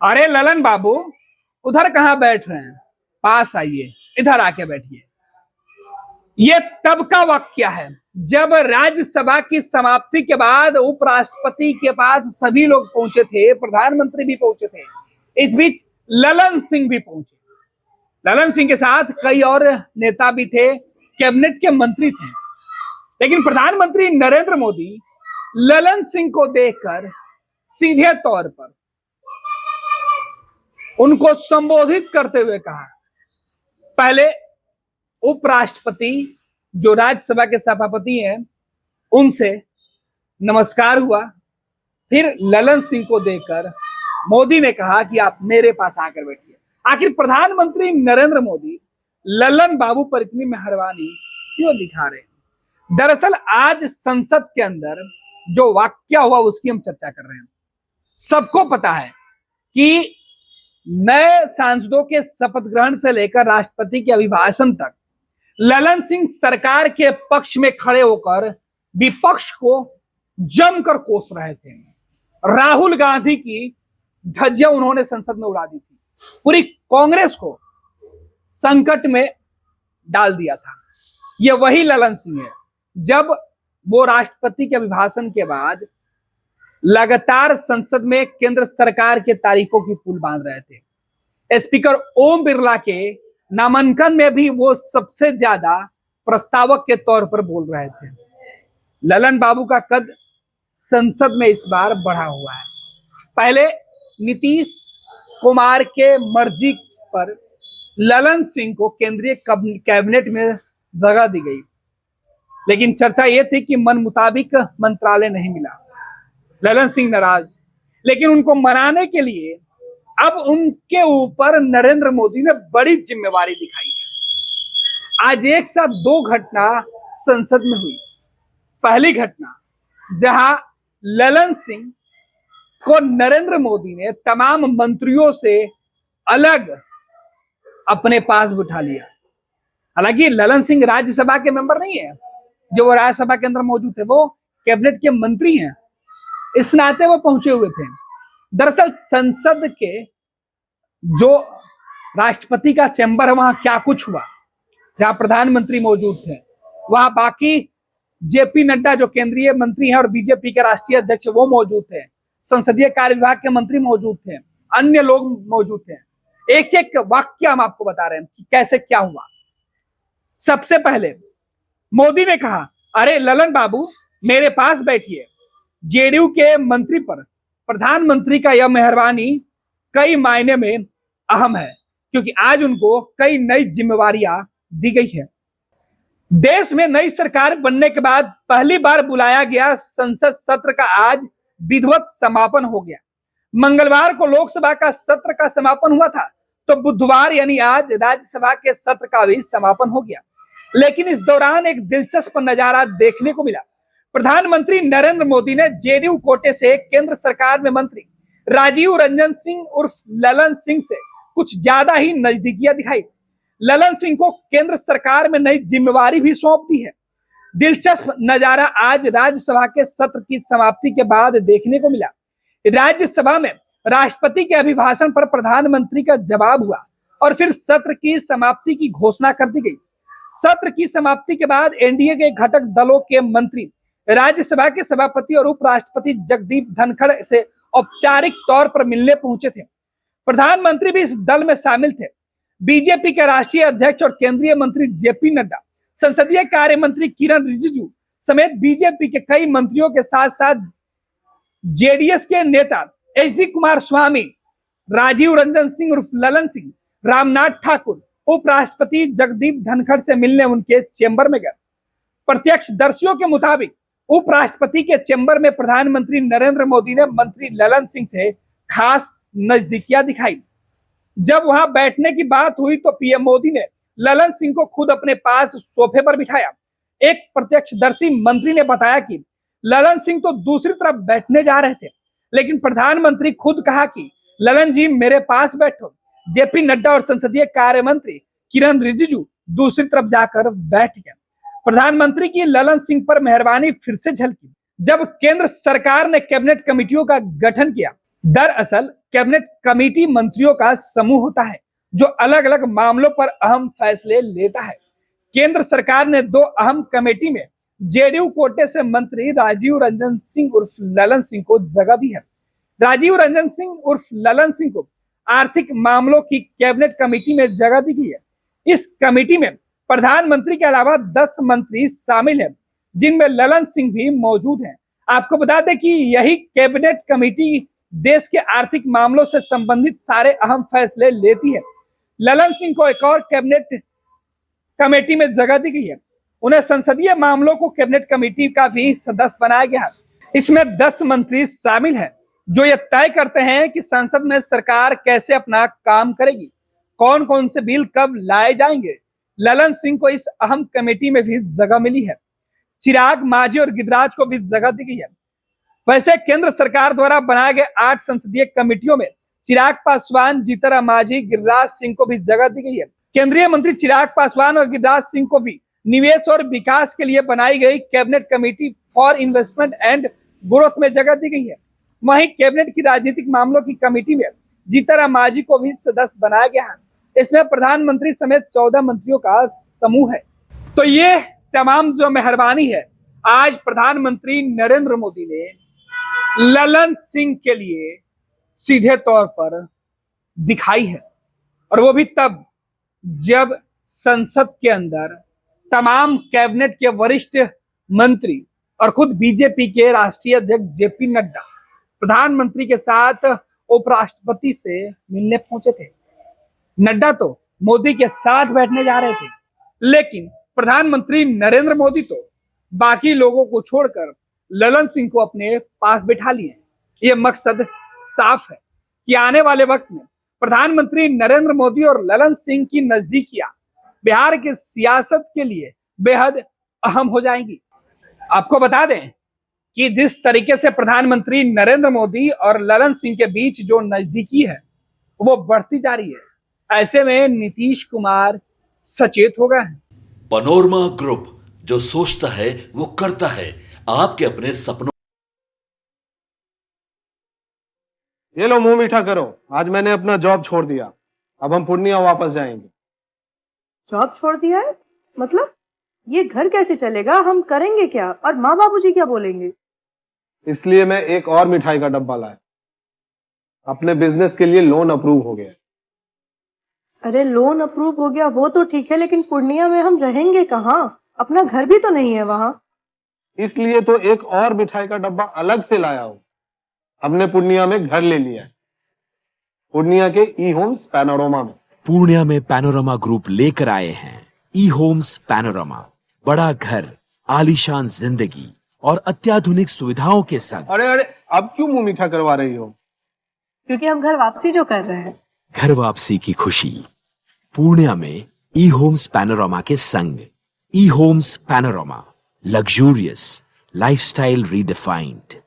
अरे ललन बाबू, उधर कहाँ बैठ रहे हैं? पास आइए, इधर आके बैठिए। ये तब का वाक्य है जब राज्यसभा की समाप्ति के बाद उपराष्ट्रपति के पास सभी लोग पहुंचे थे, प्रधानमंत्री भी पहुंचे थे। इस बीच ललन सिंह भी पहुंचे। ललन सिंह के साथ कई और नेता भी थे, कैबिनेट के मंत्री थे। लेकिन प्रधानमंत्री नरेंद्र मोदी ललन सिंह को देखकर सीधे तौर पर उनको संबोधित करते हुए कहा, पहले उपराष्ट्रपति जो राज्यसभा के सभापति हैं उनसे नमस्कार हुआ, फिर ललन सिंह को देखकर मोदी ने कहा कि आप मेरे पास आकर बैठिए। आखिर प्रधानमंत्री नरेंद्र मोदी ललन बाबू पर इतनी मेहरबानी क्यों दिखा रहे हैं? दरअसल आज संसद के अंदर जो वाकया हुआ उसकी हम चर्चा कर रहे हैं। सबको पता है कि नए सांसदों के शपथ ग्रहण से लेकर राष्ट्रपति के अभिभाषण तक ललन सिंह सरकार के पक्ष में खड़े होकर विपक्ष को जमकर कोस रहे थे। राहुल गांधी की धज्जियां उन्होंने संसद में उड़ा दी थी, पूरी कांग्रेस को संकट में डाल दिया था। ये वही ललन सिंह है जब वो राष्ट्रपति के अभिभाषण के बाद लगातार संसद में केंद्र सरकार के तारीफों की पुल बांध रहे थे। स्पीकर ओम बिरला के नामांकन में भी वो सबसे ज्यादा प्रस्तावक के तौर पर बोल रहे थे। ललन बाबू का कद संसद में इस बार बढ़ा हुआ है। पहले नीतीश कुमार के मर्जी पर ललन सिंह को केंद्रीय कैबिनेट में जगह दी गई, लेकिन चर्चा यह थी कि मन मुताबिक मंत्रालय नहीं मिला। ललन सिंह नाराज, लेकिन उनको मनाने के लिए अब उनके ऊपर नरेंद्र मोदी ने बड़ी जिम्मेवारी दिखाई है। आज एक साथ दो घटना संसद में हुई। पहली घटना जहां ललन सिंह को नरेंद्र मोदी ने तमाम मंत्रियों से अलग अपने पास बिठा लिया। हालांकि ललन सिंह राज्यसभा के मेंबर नहीं है, जो वो राज्यसभा के अंदर मौजूद थे, वो कैबिनेट के मंत्री हैं, इस नाते वो पहुंचे हुए थे। दरअसल संसद के जो राष्ट्रपति का चैम्बर है वहां क्या कुछ हुआ, जहां प्रधानमंत्री मौजूद थे, वहां बाकी जेपी नड्डा जो केंद्रीय मंत्री हैं और बीजेपी के राष्ट्रीय अध्यक्ष वो मौजूद थे, संसदीय कार्य विभाग के मंत्री मौजूद थे, अन्य लोग मौजूद थे। एक एक वाक्य हम आपको बता रहे हैं कि कैसे क्या हुआ। सबसे पहले मोदी ने कहा, अरे ललन बाबू मेरे पास बैठिए। जेडीयू के मंत्री पर प्रधानमंत्री का यह मेहरबानी कई मायने में अहम है, क्योंकि आज उनको कई नई जिम्मेवारियां दी गई है। देश में नई सरकार बनने के बाद पहली बार बुलाया गया संसद सत्र का आज विधिवत समापन हो गया। मंगलवार को लोकसभा का सत्र का समापन हुआ था, तो बुधवार यानी आज राज्यसभा के सत्र का भी समापन हो गया। लेकिन इस दौरान एक दिलचस्प नजारा देखने को मिला। प्रधानमंत्री नरेंद्र मोदी ने जेडीयू कोटे से केंद्र सरकार में मंत्री राजीव रंजन सिंह उर्फ ललन सिंह से कुछ ज्यादा ही नजदीकियां दिखाई। ललन सिंह को केंद्र सरकार में नई जिम्मेवारी भी सौंप दी है। दिलचस्प नजारा आज राज्यसभा के सत्र की समाप्ति के बाद देखने को मिला। राज्यसभा में राष्ट्रपति के अभिभाषण पर प्रधानमंत्री का जवाब हुआ और फिर सत्र की समाप्ति की घोषणा कर दी गई। सत्र की समाप्ति के बाद एनडीए के घटक दलों के मंत्री राज्यसभा के सभापति और उपराष्ट्रपति जगदीप धनखड़ से औपचारिक तौर पर मिलने पहुंचे थे। प्रधानमंत्री भी इस दल में शामिल थे। बीजेपी के राष्ट्रीय अध्यक्ष और केंद्रीय मंत्री जेपी नड्डा, संसदीय कार्य मंत्री किरण रिजिजू समेत बीजेपी के कई मंत्रियों के साथ साथ जेडीएस के नेता एचडी कुमार स्वामी, राजीव रंजन सिंह उर्फ ललन सिंह, रामनाथ ठाकुर उपराष्ट्रपति जगदीप धनखड़ से मिलने उनके चेंबर में गए। प्रत्यक्षदर्शियों के मुताबिक उपराष्ट्रपति के चेंबर में प्रधानमंत्री नरेंद्र मोदी ने मंत्री ललन सिंह से खास नजदीकियां दिखाई। जब वहां बैठने की बात हुई तो पीएम मोदी ने ललन सिंह को खुद अपने पास सोफे पर बिठाया। एक प्रत्यक्षदर्शी मंत्री ने बताया कि ललन सिंह तो दूसरी तरफ बैठने जा रहे थे, लेकिन प्रधानमंत्री खुद कहा कि ललन जी मेरे पास बैठो। जेपी नड्डा और संसदीय कार्य मंत्री किरण रिजिजू दूसरी तरफ जाकर बैठ गए। प्रधानमंत्री की ललन सिंह पर मेहरबानी फिर से झलकी जब केंद्र सरकार ने कैबिनेट कमेटियों का गठन किया। दरअसल कैबिनेट कमेटी मंत्रियों का समूह होता है जो अलग अलग मामलों पर अहम फैसले लेता है। केंद्र सरकार ने दो अहम कमेटी में जेडीयू कोटे से मंत्री राजीव रंजन सिंह उर्फ ललन सिंह को जगह दी है। राजीव रंजन सिंह उर्फ ललन सिंह को आर्थिक मामलों की कैबिनेट कमेटी में जगह दी गई है। इस कमेटी में प्रधानमंत्री के अलावा 10 मंत्री शामिल हैं, जिनमें ललन सिंह भी मौजूद हैं। आपको बता दें कि यही कैबिनेट कमेटी देश के आर्थिक मामलों से संबंधित सारे अहम फैसले लेती है। ललन सिंह को एक और कैबिनेट कमेटी में जगह दी गई है। उन्हें संसदीय मामलों को कैबिनेट कमेटी का भी सदस्य बनाया गया है। इसमें 10 मंत्री शामिल हैं जो ये तय करते हैं कि संसद में सरकार कैसे अपना काम करेगी, कौन कौन से बिल कब लाए जाएंगे। ललन सिंह को इस अहम कमेटी में भी जगह मिली है। चिराग, मांझी और गिरिराज को भी जगह दी गई है। वैसे केंद्र सरकार द्वारा बनाए गए 8 संसदीय कमेटियों में चिराग पासवान, जीतनराम मांझी, गिरिराज सिंह को भी जगह दी गई है। केंद्रीय मंत्री चिराग पासवान और गिरिराज सिंह को भी निवेश और विकास के लिए बनाई गई cabinet committee for investment and growth में जगह दी गई है। वहीं कैबिनेट की राजनीतिक मामलों की कमेटी में जीतनराम मांझी को भी सदस्य बनाया गया है। इसमें प्रधानमंत्री समेत 14 मंत्रियों का समूह है। तो ये तमाम जो मेहरबानी है आज प्रधानमंत्री नरेंद्र मोदी ने ललन सिंह के लिए सीधे तौर पर दिखाई है, और वो भी तब जब संसद के अंदर तमाम कैबिनेट के वरिष्ठ मंत्री और खुद बीजेपी के राष्ट्रीय अध्यक्ष जेपी नड्डा प्रधानमंत्री के साथ उपराष्ट्रपति से मिलने पहुंचे थे। नड्डा तो मोदी के साथ बैठने जा रहे थे, लेकिन प्रधानमंत्री नरेंद्र मोदी तो बाकी लोगों को छोड़कर ललन सिंह को अपने पास बैठा लिए। ये मकसद साफ है कि आने वाले वक्त में प्रधानमंत्री नरेंद्र मोदी और ललन सिंह की नजदीकियां बिहार की सियासत के लिए बेहद अहम हो जाएंगी। आपको बता दें कि जिस तरीके से प्रधानमंत्री नरेंद्र मोदी और ललन सिंह के बीच जो नजदीकी है वो बढ़ती जा रही है। ऐसे में नीतीश कुमार सचेत हो गए हैं। पैनोरमा ग्रुप, जो सोचता है वो करता है। आपके अपने सपनों। ये लो, मुंह मीठा करो। आज मैंने अपना जॉब छोड़ दिया, अब हम पूर्णिया वापस जाएंगे। जॉब छोड़ दिया है? मतलब ये घर कैसे चलेगा? हम करेंगे क्या? और माँ बाबूजी क्या बोलेंगे? इसलिए मैं एक और मिठाई का डब्बा लाया। अपने बिजनेस के लिए लोन अप्रूव हो गया। अरे लोन अप्रूव हो गया वो तो ठीक है, लेकिन पूर्णिया में हम रहेंगे कहाँ? अपना घर भी तो नहीं है वहां। इसलिए तो एक और मिठाई का डब्बा अलग से लाया हूं। हमने पूर्णिया में घर ले लिया है, पूर्णिया के ई होम्स पैनोरमा में। पूर्णिया में पैनोरमा ग्रुप लेकर आए हैं ई होम्स पैनोरमा। बड़ा घर, आलीशान जिंदगी और अत्याधुनिक सुविधाओं के संग। अरे अरे, अब क्यों मुंह मीठा करवा रही हो? क्योंकि हम घर वापसी जो कर रहे हैं। घर वापसी की खुशी पूर्णिया में ई होम्स पैनोरमा के संग। ई Homes Panorama, luxurious lifestyle redefined.